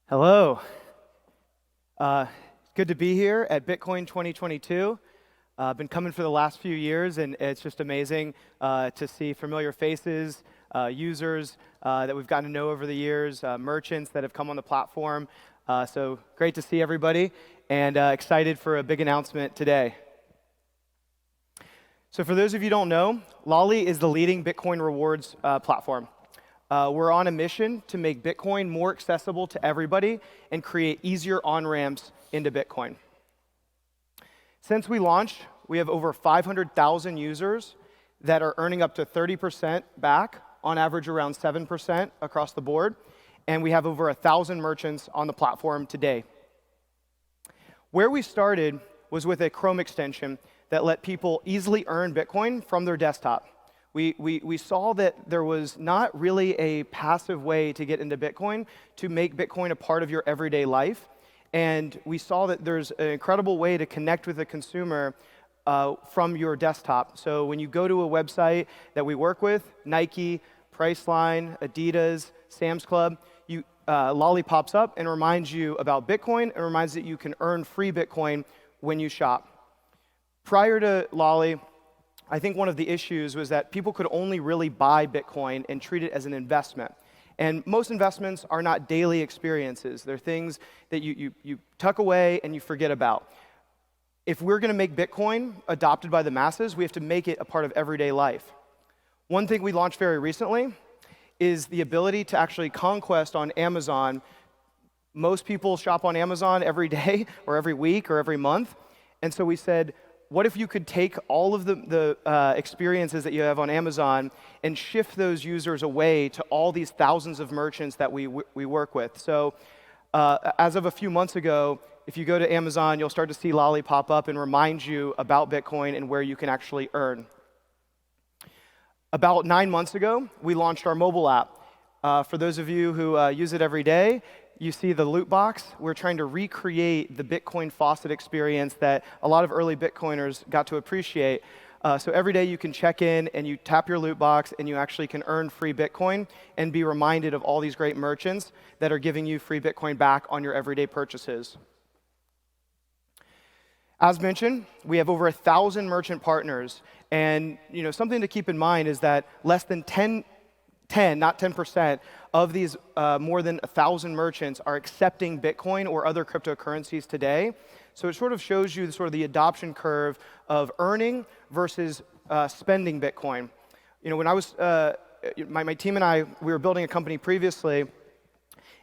Hello. Good to be here at Bitcoin 2022. I've been coming for the last few years, and it's just amazing to see familiar faces, users that we've gotten to know over the years, merchants that have come on the platform. So great to see everybody, and excited for a big announcement today. So for those of you who don't know, Lolli is the leading Bitcoin rewards platform. We're on a mission to make Bitcoin more accessible to everybody and create easier on-ramps into Bitcoin. Since we launched, we have over 500,000 users that are earning up to 30% back, on average around 7% across the board, and we have over 1,000 merchants on the platform today. Where we started was with a Chrome extension that let people easily earn Bitcoin from their desktop. We saw that there was not really a passive way to get into Bitcoin to make Bitcoin a part of your everyday life. And we saw that there's an incredible way to connect with the consumer from your desktop. So when you go to a website that we work with, Nike, Priceline, Adidas, Sam's Club, Lolli pops up and reminds you about Bitcoin and reminds that you can earn free Bitcoin when you shop. Prior to Lolli, I think one of the issues was that people could only really buy Bitcoin and treat it as an investment. And most investments are not daily experiences. They're things that you tuck away and you forget about. If we're going to make Bitcoin adopted by the masses, we have to make it a part of everyday life. One thing we launched very recently is the ability to actually conquest on Amazon. Most people shop on Amazon every day or every week or every month. And so we said, what if you could take all of the experiences that you have on Amazon and shift those users away to all these thousands of merchants that we work with? So as of a few months ago, if you go to Amazon, you'll start to see Lolli pop up and remind you about Bitcoin and where you can actually earn. About 9 months ago, we launched our mobile app. For those of you who use it every day, you see the loot box. We're trying to recreate the Bitcoin faucet experience that a lot of early Bitcoiners got to appreciate. So every day you can check in and you tap your loot box and you actually can earn free Bitcoin and be reminded of all these great merchants that are giving you free Bitcoin back on your everyday purchases. As mentioned, we have over 1,000 merchant partners. And something to keep in mind is that less than 10% of these more than 1,000 merchants are accepting Bitcoin or other cryptocurrencies today. So it sort of shows you the adoption curve of earning versus spending Bitcoin. When I was, my team and I, we were building a company previously,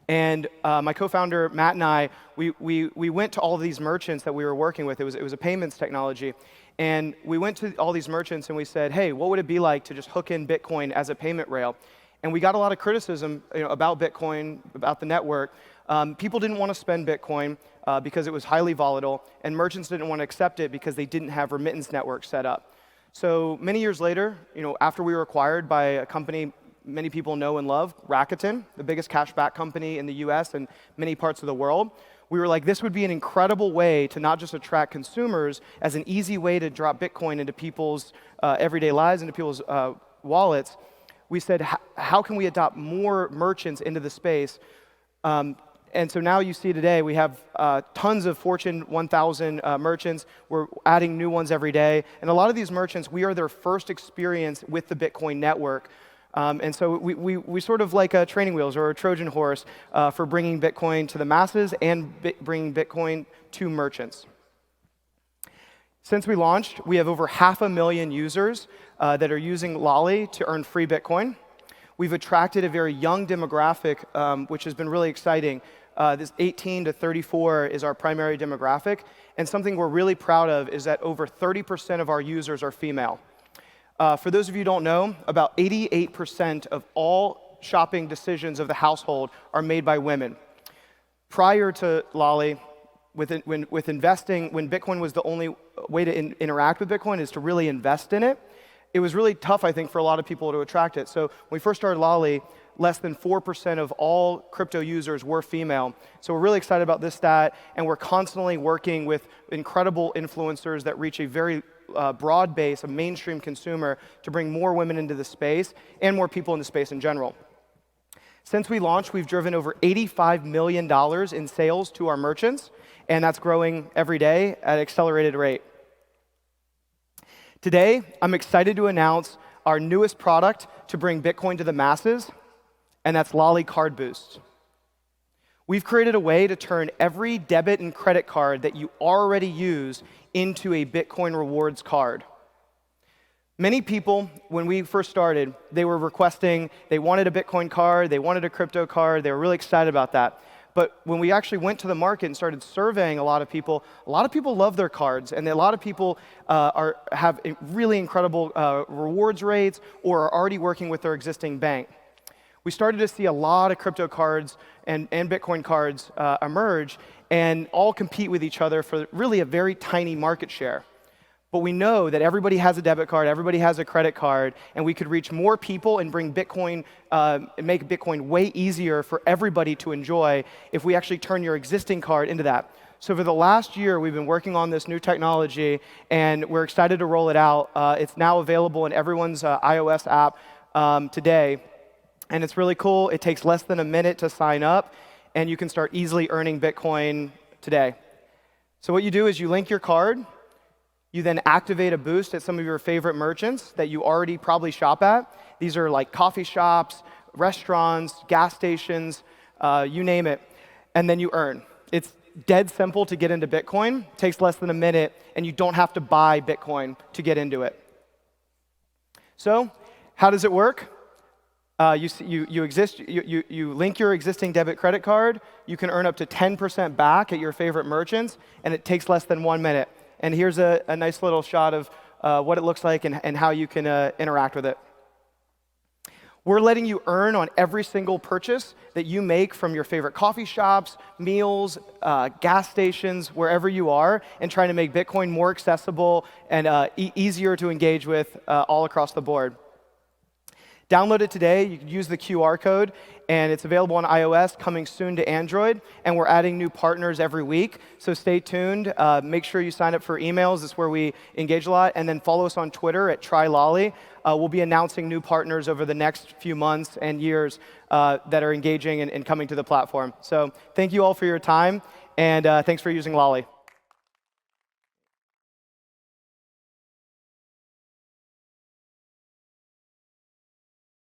and my co-founder, Matt, and I, we went to all of these merchants that we were working with. It was a payments technology. And we went to all these merchants and we said, hey, what would it be like to just hook in Bitcoin as a payment rail? And we got a lot of criticism about Bitcoin, about the network. People didn't want to spend Bitcoin because it was highly volatile, and merchants didn't want to accept it because they didn't have remittance networks set up. So many years later, after we were acquired by a company many people know and love, Rakuten, the biggest cashback company in the US and many parts of the world, we were like, this would be an incredible way to not just attract consumers as an easy way to drop Bitcoin into people's everyday lives, into people's wallets. We said, how can we adopt more merchants into the space? And so now you see today we have tons of Fortune 1000 merchants. We're adding new ones every day. And a lot of these merchants, we are their first experience with the Bitcoin network. And so we sort of like training wheels or a Trojan horse for bringing Bitcoin to the masses and bringing Bitcoin to merchants. Since we launched, we have over 500,000 users that are using Lolli to earn free Bitcoin. We've attracted a very young demographic, which has been really exciting. This 18 to 34 is our primary demographic. And something we're really proud of is that over 30% of our users are female. For those of you who don't know, about 88% of all shopping decisions of the household are made by women. Prior to Lolli, with investing, when Bitcoin was the only way to interact with Bitcoin is to really invest in it, it was really tough, I think, for a lot of people to attract it. So when we first started Lolli, less than 4% of all crypto users were female. So we're really excited about this stat, and we're constantly working with incredible influencers that reach a very broad base, a mainstream consumer, to bring more women into the space and more people into space in general. Since we launched, we've driven over $85 million in sales to our merchants, and that's growing every day at an accelerated rate. Today, I'm excited to announce our newest product to bring Bitcoin to the masses, and that's Lolli Card Boost. We've created a way to turn every debit and credit card that you already use into a Bitcoin rewards card. Many people, when we first started, they were requesting, they wanted a Bitcoin card, they wanted a crypto card, they were really excited about that. But when we actually went to the market and started surveying a lot of people love their cards, and a lot of people have really incredible rewards rates or are already working with their existing bank. We started to see a lot of crypto cards and Bitcoin cards emerge and all compete with each other for really a very tiny market share. But we know that everybody has a debit card, everybody has a credit card, and we could reach more people and bring Bitcoin, make Bitcoin way easier for everybody to enjoy if we actually turn your existing card into that. So for the last year, we've been working on this new technology, and we're excited to roll it out. It's now available in everyone's iOS app today, and it's really cool. It takes less than a minute to sign up, and you can start easily earning Bitcoin today. So what you do is you link your card. You then activate a boost at some of your favorite merchants that you already probably shop at. These are like coffee shops, restaurants, gas stations, you name it. And then you earn. It's dead simple to get into Bitcoin. It takes less than a minute, and you don't have to buy Bitcoin to get into it. So how does it work? You link your existing debit credit card. You can earn up to 10% back at your favorite merchants, and it takes less than 1 minute. And here's a nice little shot of what it looks like and how you can interact with it. We're letting you earn on every single purchase that you make from your favorite coffee shops, meals, gas stations, wherever you are, and trying to make Bitcoin more accessible and easier to engage with all across the board. Download it today. You can use the QR code, and it's available on iOS, coming soon to Android, and we're adding new partners every week, so stay tuned. Make sure you sign up for emails. That's where we engage a lot, and then follow us on Twitter at @TryLolli. We'll be announcing new partners over the next few months and years that are engaging and coming to the platform. So thank you all for your time, and thanks for using Lolli.